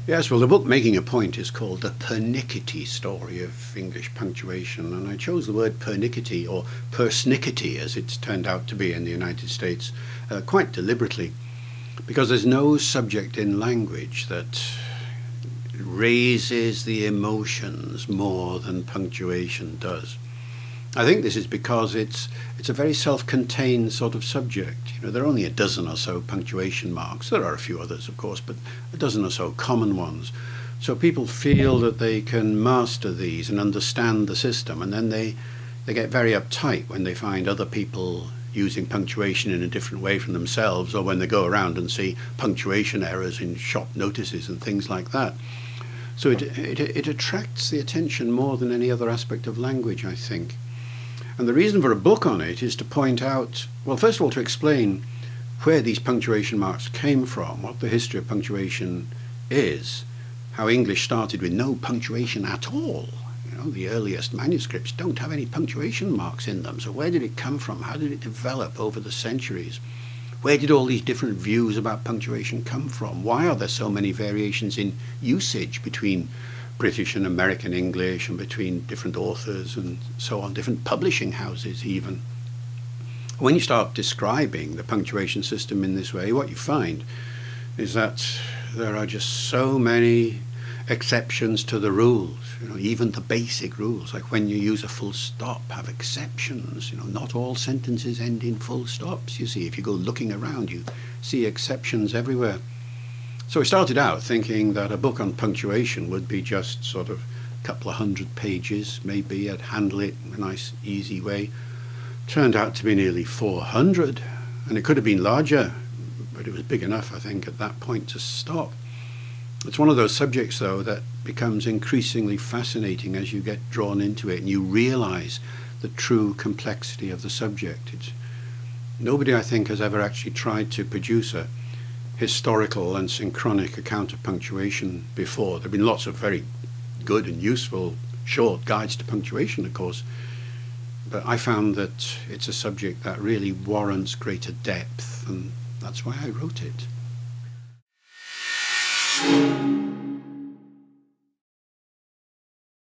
Yes, well, the book Making a Point is called The Pernickety Story of English Punctuation, and I chose the word pernickety, or persnickety as it's turned out to be in the United States, quite deliberately, because there's no subject in language that raises the emotions more than punctuation does. I think this is because it's a very self-contained sort of subject. You know, there are only a dozen or so punctuation marks. There are a few others, of course, but a dozen or so common ones. So people feel that they can master these and understand the system, and then they get very uptight when they find other people using punctuation in a different way from themselves, or when they go around and see punctuation errors in shop notices and things like that. So it attracts the attention more than any other aspect of language, I think. And the reason for a book on it is to point out, well, first of all, to explain where these punctuation marks came from, what the history of punctuation is, how English started with no punctuation at all. You know, the earliest manuscripts don't have any punctuation marks in them. So where did it come from? How did it develop over the centuries? Where did all these different views about punctuation come from? Why are there so many variations in usage between British and American English, and between different authors and so on, different publishing houses even? When you start describing the punctuation system in this way, what you find is that there are just so many exceptions to the rules. You know, even the basic rules, like when you use a full stop, have exceptions. You know, not all sentences end in full stops. You see, if you go looking around, you see exceptions everywhere. So I started out thinking that a book on punctuation would be just sort of a couple of 100 pages, maybe I'd handle it in a nice, easy way. Turned out to be nearly 400, and it could have been larger, but it was big enough, I think, at that point to stop. It's one of those subjects, though, that becomes increasingly fascinating as you get drawn into it and you realize the true complexity of the subject. Nobody, I think, has ever actually tried to produce a historical and synchronic account of punctuation before. There have been lots of very good and useful short guides to punctuation, of course, but I found that it's a subject that really warrants greater depth, and that's why I wrote it.